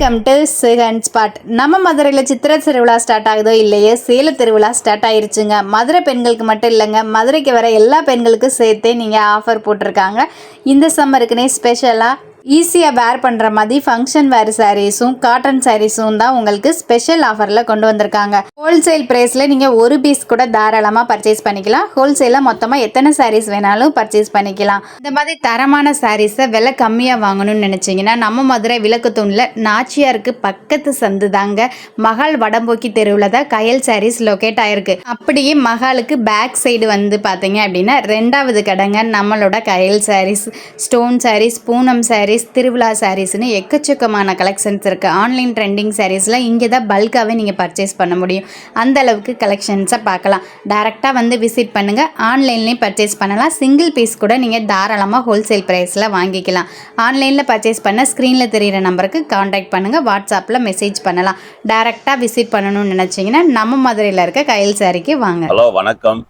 Welcome to சிகன் spot. நம்ம மதுரையில் சித்திரை திருவிழா ஸ்டார்ட் ஆகுதோ இல்லையே, சேல திருவிழா ஸ்டார்ட் ஆயிருச்சுங்க. மதுரை பெண்களுக்கு மட்டும் இல்லைங்க, மதுரைக்கு வர எல்லா பெண்களுக்கும் சேர்த்தே நீங்கள் ஆஃபர் போட்டிருக்காங்க. இந்த சம்மருக்குனே ஸ்பெஷலாக ஈஸியாக வேர் பண்ணுற மாதிரி ஃபங்க்ஷன் வேர் சாரீஸும் காட்டன் சாரீஸும் தான் உங்களுக்கு ஸ்பெஷல் ஆஃபரில் கொண்டு வந்திருக்காங்க. ஹோல்சேல் ப்ரைஸில் நீங்கள் ஒரு பீஸ் கூட தாராளமாக பர்ச்சேஸ் பண்ணிக்கலாம். ஹோல்சேலாக மொத்தமாக எத்தனை சாரீஸ் வேணாலும் பர்ச்சேஸ் பண்ணிக்கலாம். இந்த மாதிரி தரமான சாரீஸை விலை கம்மியாக வாங்கணும்னு நினச்சிங்கன்னா நம்ம மதுரை விளக்குத்தூணில் நாச்சியாருக்கு பக்கத்து சந்து தாங்க மகால் வடம்போக்கி தெருவில் தான் கயல் சாரீஸ் லொக்கேட் ஆகிருக்கு. அப்படியே மகாலுக்கு பேக் சைடு வந்து பார்த்தீங்க அப்படின்னா ரெண்டாவது கடைங்க நம்மளோட கயல் சாரீஸ். ஸ்டோன் சாரீஸ், பூனம் சாரீஸ், திருவிழா சாரீஸ்னு எக்கச்சக்கமான கலெக்ஷன்ஸ் இருக்குது. ஆன்லைன் ட்ரெண்டிங் சாரீஸில் இங்கே தான் பல்காகவே நீங்கள் பர்ச்சேஸ் பண்ண முடியும். அந்த அளவுக்கு கலெக்ஷன்ஸை பார்க்கலாம். டைரெக்டாக வந்து விசிட் பண்ணுங்கள். ஆன்லைன்லேயும் பர்ச்சேஸ் பண்ணலாம். சிங்கிள் பீஸ் கூட நீங்கள் தாராளமாக ஹோல்சேல் ப்ரைஸில் வாங்கிக்கலாம். ஆன்லைனில் பர்ச்சேஸ் பண்ண ஸ்க்ரீனில் தெரிகிற நம்பருக்கு காண்டாக்ட் பண்ணுங்கள். வாட்ஸ்அப்பில் மெசேஜ் பண்ணலாம். டைரெக்டாக விசிட் பண்ணணும்னு நினச்சிங்கன்னா நம்ம மதுரையில் இருக்க கயல் சாரிக்கு வாங்க. ஹலோ, வணக்கம்.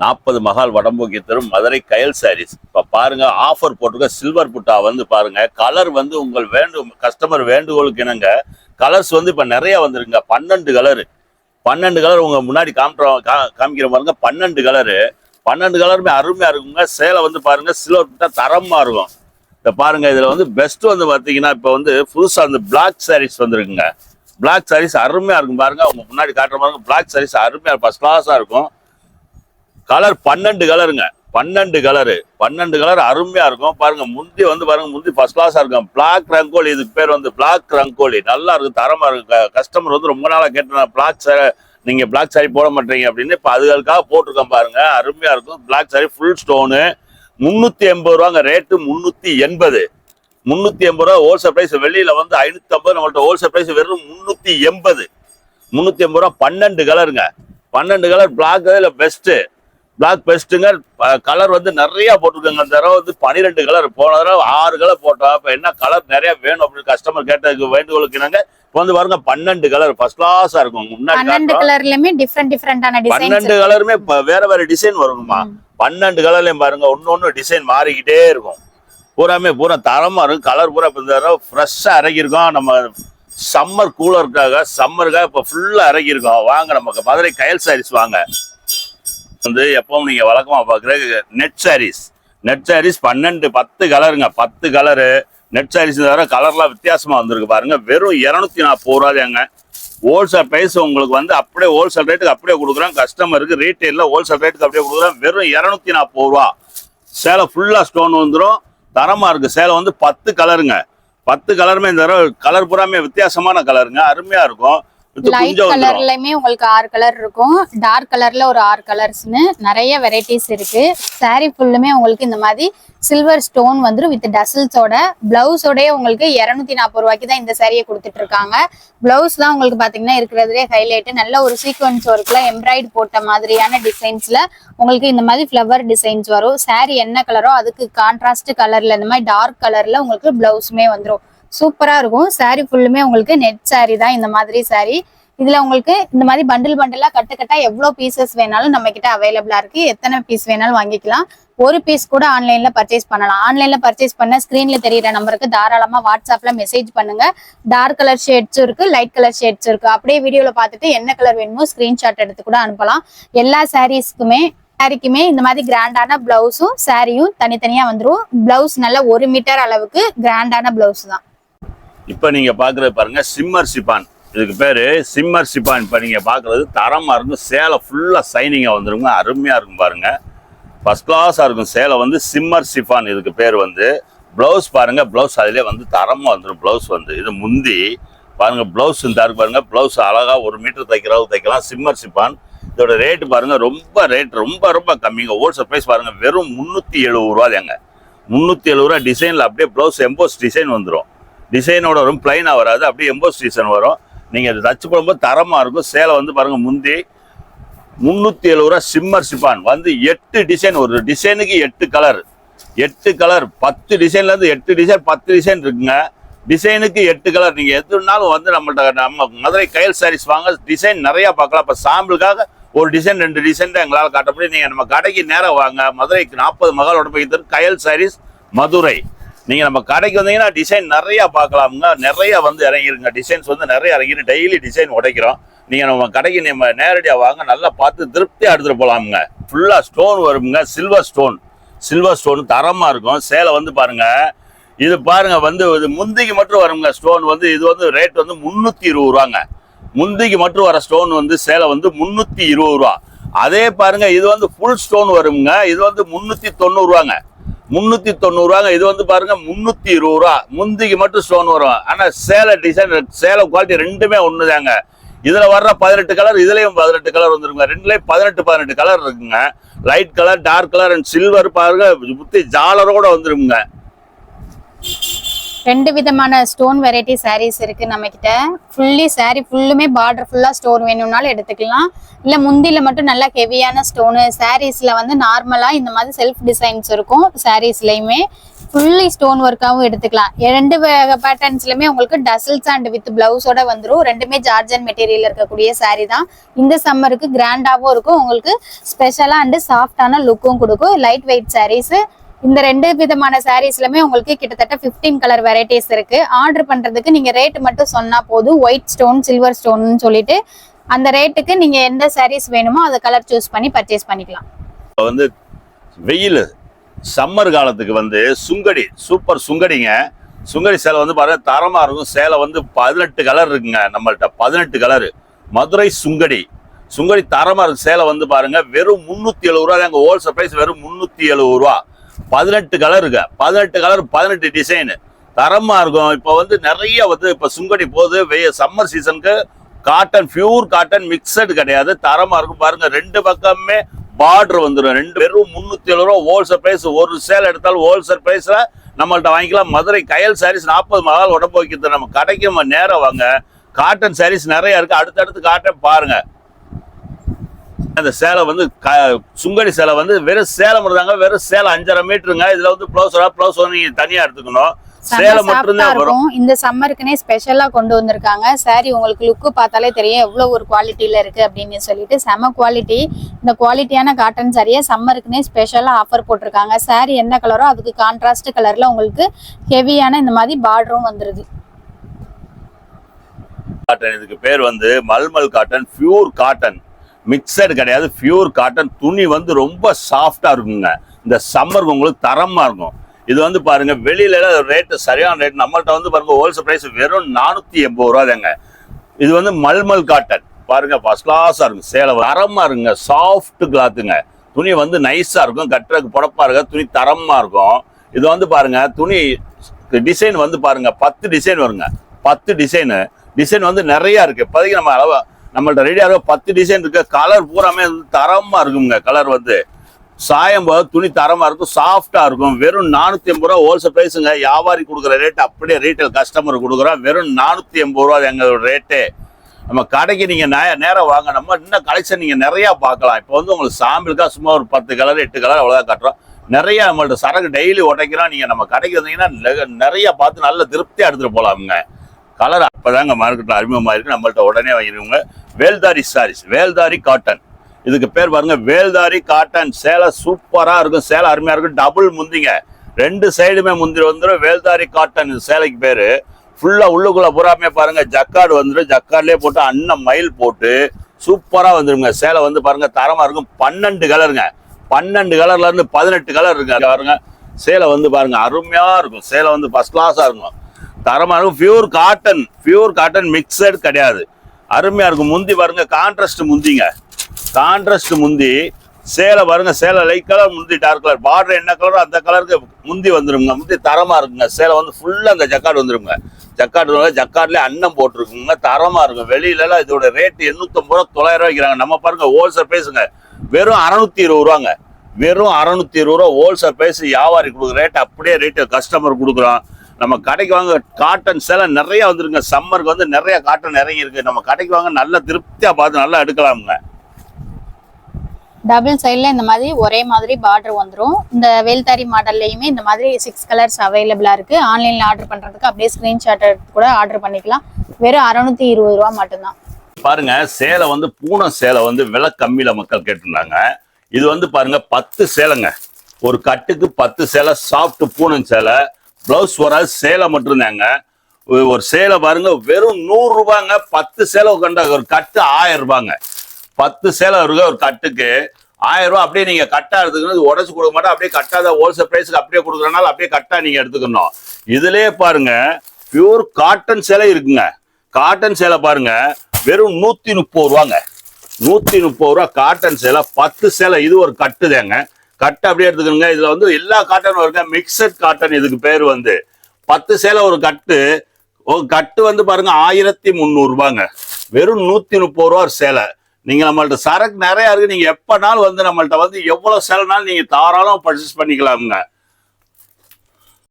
40 மகால் வடம்போக்கி தெரு மதுரை கயல் சாரீஸ். இப்போ பாருங்க, ஆஃபர் போட்டிருக்க சில்வர் புட்டா வந்து பாருங்க. கலர் வந்து உங்கள் கஸ்டமர் வேண்டுகோளுக்கு இணங்க கலர்ஸ் வந்து இப்போ நிறைய வந்துருங்க. 12 கலர் உங்க முன்னாடி காமிக்கிற பாருங்க. 12 கலருமே அருமையா இருக்குங்க. சேலை வந்து பாருங்க, சில்வர் புட்டா தரமா இருக்கும். இப்போ பாருங்க, இதுல வந்து பெஸ்ட் வந்து பாத்தீங்கன்னா இப்போ வந்து புதுசா வந்து பிளாக் சாரீஸ் வந்துருக்குங்க. பிளாக் சாரீஸ் அருமையா இருக்கும் பாருங்க. உங்க முன்னாடி காட்டுற பாருங்க, பிளாக் சாரீஸ் அருமையா ஃபர்ஸ்ட் கிளாஸா இருக்கும். கலர் 12 கலருங்க. 12 கலர் அருமையா இருக்கும் பாருங்க. முந்தி வந்து பாருங்க, முந்தி ஃபர்ஸ்ட் கிளாஸா இருக்கும். பிளாக் ரங்கோலி, இதுக்கு பேர் வந்து பிளாக் ரங்கோலி. நல்லா இருக்கும், தரமா இருக்கு. கஸ்டமர் வந்து ரொம்ப நாளா கேட்டு பிளாக் நீங்க பிளாக் சாரி போட மாட்டீங்க அப்படின்னு இப்ப அதுகளுக்காக போட்டிருக்கோம் பாருங்க. அருமையா இருக்கும். பிளாக் சாரி ஃபுல் ஸ்டோனு 380 ரூபாங்க ரேட்டு. 380 ரூபா ஹோல்சேல் பிரைஸ். வெளியில வந்து 550. நம்மள்ட்ட ஹோல்சேல் பிரைஸ் வெறும் 380 ரூபா. 12 கலருங்க. 12 கலர் பிளாக் பெஸ்ட்டுங்க. கலர் வந்து நிறைய போட்டிருக்காங்க. இந்த தடவை வந்து 12 கலர். போன தடவை 6 கலர் போட்டோம். இப்போ என்ன கலர் நிறைய வேணும் அப்படின்னு கஸ்டமர் கேட்டதுக்கு வேண்டுகோளுக்கு நாங்க இப்போ வந்து பாருங்க 12 கலர் ஃபர்ஸ்ட் கிளாஸா இருக்கும். முன்னாடி 12 கலர்லயுமே டிஃபரெண்டான டிசைன். 12 கலருமே வேற டிசைன் வருங்கம்மா. 12 கலர்லயும் பாருங்க, ஒன்னு டிசைன் மாறிக்கிட்டே இருக்கும். பூரா தரமா இருக்கும். கலர் பூரா இப்போ இந்த தடவை ஃப்ரெஷ்ஷா இறக்கியிருக்கோம். நம்ம சம்மருக்காக இப்போ ஃபுல்லா இறக்கியிருக்கோம். வாங்க நமக்கு மதுரை கயல் சாரீஸ் வாங்க. வந்து எப்பவும் நீங்க வழக்கமா பாக்குற நெட் சாரீஸ் 10 கலருங்க. 10 கலரு நெட் சாரீஸ் தவிர கலர்லாம் வித்தியாசமா வந்திருக்கு பாருங்க. வெறும் 240 ரூபாங்க ஹோல்சேல் பிரைஸ். உங்களுக்கு வந்து அப்படியே ஹோல்சேல் ரேட்டுக்கு அப்படியே கொடுக்குறோம். கஸ்டமருக்கு ரீட்டைல்ல ஹோல்சேல் ரேட்டுக்கு அப்படியே கொடுக்குறோம். வெறும் 240 ரூபா. சேலை ஃபுல்லா ஸ்டோன் வந்துடும். தரமா இருக்கு. சேலை வந்து 10 கலருங்க. 10 கலருமே இந்த தடவை கலர் பூராமே வித்தியாசமான கலருங்க. அருமையா இருக்கும். லைட் கலர்லயுமே உங்களுக்கு 6 கலர் இருக்கும். டார்க் கலர்ல ஒரு 6 கலர்ஸ்னு நிறைய வெரைட்டிஸ் இருக்கு. சாரி ஃபுல்லுமே உங்களுக்கு இந்த மாதிரி சில்வர் ஸ்டோன் வந்துடும் வித் டசல்ஸோட. பிளவுஸோடய உங்களுக்கு 240 ரூபாய்க்கு தான் இந்த சாரியை கொடுத்துட்டு இருக்காங்க. பிளவுஸ் தான் உங்களுக்கு பாத்தீங்கன்னா இருக்கிறதுலே ஹைலைட். நல்ல ஒரு சீக்வன்ஸ் ஒர்க்ல எம்ப்ராய்டு போட்ட மாதிரியான டிசைன்ஸ்ல உங்களுக்கு இந்த மாதிரி ஃபிளவர் டிசைன்ஸ் வரும். சாரி என்ன கலரோ அதுக்கு கான்ட்ராஸ்ட் கலர்ல இந்த மாதிரி டார்க் கலர்ல உங்களுக்கு பிளவுஸுமே வந்துடும். சூப்பரா இருக்கும். சாரி ஃபுல்லுமே உங்களுக்கு நெட் சாரி தான். இந்த மாதிரி சாரி இதுல உங்களுக்கு இந்த மாதிரி பண்டிலா கட்டா எவ்வளவு பீசஸ் வேணாலும் நம்ம கிட்ட அவைலபிளா இருக்கு. எத்தனை பீஸ் வேணாலும் வாங்கிக்கலாம். ஒரு பீஸ் கூட ஆன்லைன்ல பர்ச்சேஸ் பண்ணலாம். ஆன்லைன்ல பர்ச்சேஸ் பண்ண ஸ்கிரீன்ல தெரியுற நம்பருக்கு தாராளமா வாட்ஸ்அப்ல மெசேஜ் பண்ணுங்க. டார்க் கலர் ஷேட்ஸும் இருக்கு, லைட் கலர் ஷேட்ஸும் இருக்கு. அப்படியே வீடியோல பார்த்துட்டு என்ன கலர் வேணுமோ ஸ்கிரீன்ஷாட் எடுத்து கூட அனுப்பலாம். எல்லா சாரிக்குமே இந்த மாதிரி கிராண்டான பிளவுஸும் சாரியும் தனித்தனியா வந்துடும். பிளவுஸ் நல்ல 1 மீட்டர் அளவுக்கு கிராண்டான பிளவுஸ் தான். இப்ப நீங்க பாக்குறது பாருங்க, சிம்மர் சிப்பான். இதுக்கு பேரு சிம்மர் சிப்பான். இப்ப நீங்க பாக்குறது தரமா இருக்கும். சேலை ஃபுல்லா சைனிங்கா வந்துருங்க. அருமையா இருக்கும் பாருங்க. ஃபர்ஸ்ட் கிளாஸா இருக்கும். சேலை வந்து சிம்மர் சிப்பான் இதுக்கு பேர் வந்து. பிளவுஸ் பாருங்க, பிளவுஸ் அதுலயே வந்து தரமா வந்துடும். பிளவுஸ் வந்து இது முந்தி பாருங்க. பிளவுஸ் இருக்கு பாருங்க. பிளவுஸ் அழகா 1 மீட்டர் தைக்கலாம். Shimmer chiffon. இதோட ரேட்டு பாருங்க, ரொம்ப கம்மிங்க. ஹோல்சேல் பிரைஸ் பாருங்க, வெறும் 370 ரூபா தாங்க. 370 ரூபா. டிசைன்ல அப்படியே பிளவுஸ் எம்போஸ் டிசைன் வந்துடும். டிசைனோட வரும், பிளைனா வராது. அப்படியே எம்போஸ் டிசைன் வரும். நீங்க அது தச்சு போடும்போது தரமா இருக்கும். சேலை வந்து பாருங்க, முந்தி 370 ரூபா. சிம்மர் சிப்பான் வந்து 8 டிசைன். ஒரு டிசைனுக்கு 8 கலர். 10 டிசைன்ல இருந்து 8 டிசைன் 10 டிசைன் இருக்குங்க. டிசைனுக்கு 8 கலர். நீங்க எதுனாலும் வந்து நம்ம மதுரை கயல் சாரீஸ் வாங்க. டிசைன் நிறைய பார்க்கலாம். இப்ப சாம்பிளுக்காக ஒரு டிசைன் 2 டிசைன் தான் எங்களால் காட்ட முடியும். நீங்க நம்ம கடைக்கு நேரம் வாங்க. மதுரைக்கு 40 மகால் வடம்போக்கி தெரு கயல் சாரீஸ் மதுரை. நீங்க நம்ம கடைக்கு வந்தீங்கன்னா டிசைன் நிறைய பார்க்கலாமுங்க. நிறைய வந்து இறங்கிருங்க, டிசைன்ஸ் வந்து நிறைய இறங்கிட்டு டெய்லி டிசைன் உடைக்கிறோம். நீங்க நம்ம கடைக்கு நம்ம நேரடியா வாங்க, நல்லா பார்த்து திருப்தியா எடுத்துட்டு போலாமுங்க. ஃபுல்லா ஸ்டோன் வருங்க, சில்வர் ஸ்டோன் தரமா இருக்கும். சேலை வந்து பாருங்க, இது பாருங்க வந்து இது முந்திக்கு மட்டும் வருங்க ஸ்டோன் வந்து. இது வந்து ரேட் வந்து 320 ரூபாங்க. முந்திக்கு மட்டும் வர ஸ்டோன் வந்து சேலை வந்து 320 ரூபா. அதே பாருங்க இது வந்து ஃபுல் ஸ்டோன் வருங்க. இது வந்து 390 ரூபாங்க. 390 ரூபாங்க. இது வந்து பாருங்க 320 ரூபா. முந்திக்கு மட்டும் ஸ்டோன் வரும். ஆனா சேலை டிசைன், சேலை குவாலிட்டி ரெண்டுமே ஒண்ணுதாங்க. இதுல வர்ற 18 கலர், இதுலயும் 18 கலர் வந்துருங்க. ரெண்டுலயும் 18 கலர் இருக்குங்க. Light colour, dark colour and silver பாருங்க, புத்தி ஜாலரோட வந்துருங்க. 2 விதமான ஸ்டோன் வெரைட்டி சாரீஸ் இருக்கு நம்ம கிட்ட. ஃபுல்லி சாரி ஃபுல்லுமே பார்டர் ஃபுல்லா ஸ்டோன் வேணும்னாலும் எடுத்துக்கலாம். இல்ல முந்தில மட்டும் நல்லா ஹெவியான ஸ்டோனு சாரீஸ்ல வந்து நார்மலா இந்த மாதிரி செல்ஃப் டிசைன்ஸ் இருக்கும். சாரீஸ்லயுமே ஃபுல்லி ஸ்டோன் ஒர்க்காவும் எடுத்துக்கலாம். 2 பேட்டர்ன்ஸ்லயுமே உங்களுக்கு டசல்ஸ் அண்ட் வித் பிளவுஸோட வந்துடும். ரெண்டுமே ஜார்ஜன் மெட்டீரியல் இருக்கக்கூடிய சாரீ தான். இந்த சம்மருக்கு கிராண்டாவும் இருக்கும், உங்களுக்கு ஸ்பெஷலா அண்ட் சாஃப்டான லுக்கும் கொடுக்கும். Light weight sarees. இந்த 2 விதமான சாரீஸ்லயுமே உங்களுக்கு கிட்டத்தட்ட 15 கலர் வெரைட்டிஸ் இருக்கு. ஆர்டர் பண்றதுக்கு நீங்க ரேட் மட்டும் சொன்னா போதும். ஒயிட் ஸ்டோன், சில்வர் ஸ்டோன்னு சொல்லிட்டு அந்த ரேட்டுக்கு நீங்க எந்த சாரீஸ் வேணுமோ அதை கலர் சூஸ் பண்ணி பர்ச்சேஸ் பண்ணிக்கலாம். வந்து வெயில் சம்மர் காலத்துக்கு வந்து சுங்கடி, சூப்பர் சுங்கடிங்க. சுங்கடி சேலை வந்து பாருங்க தரமா இருக்கும். சேலை வந்து 18 கலர் இருக்குங்க நம்மள்ட்ட. 18 கலர் மதுரை சுங்கடி. சுங்கடி தரமா இருக்கு. சேலை வந்து பாருங்க வெறும் 370 ரூபா தாங்க. ஹோல்சேல் பிரைஸ் வெறும் 370 ரூபா. 18 கலர் இருக்கு. 18 கலர், 18 டிசைன் தரமா இருக்கும். இப்ப வந்து நிறைய வந்து இப்ப சுங்கடி போகுது சம்மர் சீசனுக்கு. காட்டன், பியூர் காட்டன், மிக்சடு கிடையாது. தரமா இருக்கும் பாருங்க. 2 பக்கமே பார்டர் வந்துடும். வெறும் 370 ரூபா ஹோல்சேல் பிரைஸ். ஒரு சேல் எடுத்தாலும் ஹோல்சேல் பிரைஸ்ல நம்மள்ட்ட வாங்கிக்கலாம். மதுரை கயல் சாரீஸ் 40 மகால் உடம்பு வைக்கிறது. நம்ம கடைக்கு நேரம் வாங்க. காட்டன் சாரீஸ் நிறைய இருக்கு. அடுத்தடுத்து காட்டன் பாருங்க. அந்த சேலை வந்து சுங்கடி சேலை வந்து வெறும் சேலை மட்டும்தாங்க. வெறும் சேலை 5.5 மீட்டருங்க. இதுல வந்து பிளவுஸ் நீங்க தனியா எடுத்துக்கணும். சேலை மட்டும்தான் வரும். இந்த சம்மருக்குனே ஸ்பெஷலா கொண்டு வந்திருக்காங்க. சாரி உங்களுக்கு லுக்கு பார்த்தாலே தெரியும் எவ்வளவு ஒரு குவாலிட்டியில இருக்கு அப்படின்னு சொல்லிட்டு. செம குவாலிட்டி. இந்த குவாலிட்டியான காட்டன் சாரியை சம்மருக்குனே ஸ்பெஷலா ஆஃபர் போட்டிருக்காங்க. சாரி என்ன கலரோ அதுக்கு கான்ட்ராஸ்ட் கலர்ல உங்களுக்கு ஹெவியான இந்த மாதிரி பார்டரும் வந்துருது. காட்டன், இதுக்கு பேர் வந்து mulmul cotton, pure cotton, mixed கிடையாது. Pure cotton. துணி வந்து ரொம்ப சாஃப்டா இருக்குங்க. இந்த சம்மருக்கு உங்களுக்கு தரமா இருக்கும். இது வந்து பாருங்க வெளியில ரேட்டு சரியான ரேட். நம்மள்ட்ட வந்து பாருங்க ஹோல்சேல் பிரைஸ் வெறும் 480 ரூபா தாங்க. இது வந்து மல்மல் காட்டன் பாருங்க, ஃபர்ஸ்ட் கிளாஸா இருக்கும். சேலை தரமா இருக்குங்க. சாஃப்ட் கிளாத்துங்க. துணி வந்து நைஸா இருக்கும். கட்டுறதுக்கு புடப்பா இருக்க துணி தரமா இருக்கும். இது வந்து பாருங்க துணி டிசைன் வந்து பாருங்க 10 டிசைன் வருங்க. 10 டிசைன் வந்து நிறைய இருக்கு. இப்போதைக்கு நம்ம அளவு நம்மள்ட்ட ரெடியா இருக்க 10 டிசைன் இருக்கு. கலர் பூராமே தரமா இருக்குங்க. கலர் வந்து சாயம் போது துணி தரமா இருக்கும், சாஃப்டா இருக்கும். வெறும் 480 ரூபா ஹோல்சேல் பிரைஸுங்க. வியாபாரி கொடுக்குற ரேட் அப்படியே ரீட்டைல் கஸ்டமர் கொடுக்குறோம். வெறும் 480 ரூபா எங்களோட ரேட்டு. நம்ம கடைக்கு நீங்க நேரம் வாங்க. நம்ம இன்னும் கலெக்ஷன் நீங்க நிறைய பார்க்கலாம். இப்போ வந்து உங்களுக்கு சாம்பிளுக்கா சும்மா ஒரு 10 கலர் 8 கலர் அவ்வளவுதான் காட்டுறோம். நிறைய நம்மள்ட்ட சரக்கு டெய்லி உடைக்கிறோம். நீங்க நம்ம கடைக்கு வந்தீங்கன்னா நிறைய பார்த்து நல்ல திருப்தியா எடுத்துட்டு போலாமுங்க. கலர் அப்பதாங்க மார்க்கெட்ல அறிமுகமா இருக்கு. நம்மள்ட்ட உடனே வாங்கிடுவோங்க. வேல்தாரி சாரீஸ், வேல்தாரி காட்டன். இதுக்கு பேர் பாருங்க வேல்தாரி காட்டன். சேலை சூப்பரா இருக்கும். சேலை அருமையா இருக்கும். டபுள் முந்திங்க. 2 சைடுமே முந்திரி வந்துடும். வேல்தாரி காட்டன் இது சேலைக்கு பேரு. ஃபுல்லா உள்ளுக்குள்ள பூராமே பாருங்க ஜக்கார்டு வந்துடும். ஜக்கார்ட்லயே போட்டு அன்னம் மயில் போட்டு சூப்பரா வந்துருங்க. சேலை வந்து பாருங்க தரமா இருக்கும். 12 கலருங்க. 12 கலர்ல இருந்து 18 கலர் இருக்கு பாருங்க. சேலை வந்து பாருங்க அருமையா இருக்கும். சேலை வந்து ஃபர்ஸ்ட் கிளாஸா இருக்கும். தரமா இருக்கும். பியூர் காட்டன் மிக்சடு கிடையாது. அருமையா இருக்கும். முந்தி பாருங்க கான்ட்ராஸ்ட் முந்திங்க. கான்ட்ராஸ்ட் முந்தி. சேலை பாருங்க. சேலை லைட் கலர், முந்தி டார்க் கலர். பார்டர் என்ன கலரோ அந்த கலருக்கு முந்தி வந்துருங்க. முந்தி தரமா இருக்குங்க. சேலை வந்து ஃபுல்லா அந்த ஜக்கார்டு வந்துருங்க. ஜக்கார்ட்ல அன்னம் போட்டிருக்குங்க. தரமா இருக்கும். வெளியில எல்லாம் இதோட ரேட் 850 ரூபா 900 ரூபாய் வைக்கிறாங்க. நம்ம பாருங்க ஹோல்சேல் பிரைஸுங்க வெறும் 620 ரூபாங்க. வெறும் 620 ரூபா ஹோல்சேல் பிரைஸ். வியாபாரி கொடுக்குற ரேட் அப்படியே ரேட்டு கஸ்டமர் கொடுக்குறோம். நம்ம கடைக்கு வாங்க. காட்டன் சேலை நிறைய வந்துருங்க. சம்மருக்கு வந்து நிறைய காட்டன் இறங்கி இருக்கு. நம்ம கடைக்கு வாங்க. நல்ல திருப்தியா பார்த்து நல்லா எடுக்கலாமுங்க. டபுள் சைட்ல இந்த மாதிரி ஒரே மாதிரி பார்டர் வந்துடும். இந்த வேல்தாரி மாடல்லையுமே இந்த மாதிரி 6 கலர்ஸ் அவைலபிளா இருக்கு. ஆன்லைன்ல ஆர்டர் பண்றதுக்கு அப்படியே ஸ்கிரீன்ஷாட் எடுத்து கூட ஆர்டர் பண்ணிக்கலாம். வெறும் 620 ரூபா மட்டும்தான். பாருங்க சேலை வந்து பூனம் சேலை வந்து விலை கம்மியில மக்கள் கேட்டிருந்தாங்க. இது வந்து பாருங்க 10 சேலைங்க. ஒரு கட்டுக்கு 10 சேலை. சாஃப்ட் பூனம் சேலை பிளவுஸ் வராது, சேலை மட்டும்தாங்க. ஒரு சேலை பாருங்க வெறும் 100 ரூபாங்க. 10 சேலை கண்ட ஒரு கட்டு 1000 ரூபாங்க. 10 சேலை இருக்கு ஒரு கட்டுக்கு 1000 ரூபாய். அப்படியே நீங்க கட்டா எடுத்துக்கணும், உடச்சு கொடுக்க மாட்டோம். அப்படியே கட்டாத ஹோல்சேல் பிரைஸ்க்கு அப்படியே கொடுக்குறதுனால அப்படியே கட்டா நீங்க எடுத்துக்கணும். இதுலயே பாருங்க பியூர் காட்டன் சேலை இருக்குங்க. காட்டன் சேலை பாருங்க வெறும் 130 ரூபாங்க. 130 ரூபா காட்டன் சேலை 10 சேலை. இது ஒரு கட்டுதாங்க. கட்டு அப்படியே எடுத்துக்கணுங்க. இதுல வந்து எல்லா காட்டனும் வருங்க, மிக்சட் காட்டன் இதுக்கு பேர் வந்து. 10 சேலை ஒரு கட்டு. ஒரு கட்டு வந்து பாருங்க 1300 ரூபாங்க. வெறும் 130 ரூபா ஒரு சேலை. நீங்க நம்மள்ட்ட சரக்கு நிறைய இருக்கு. நீங்க எப்பனாலும் வந்து நம்மள்ட்ட வந்து எவ்வளவு சேலைனாலும் நீங்க தாராளம் பர்ச்சேஸ் பண்ணிக்கலாமுங்க.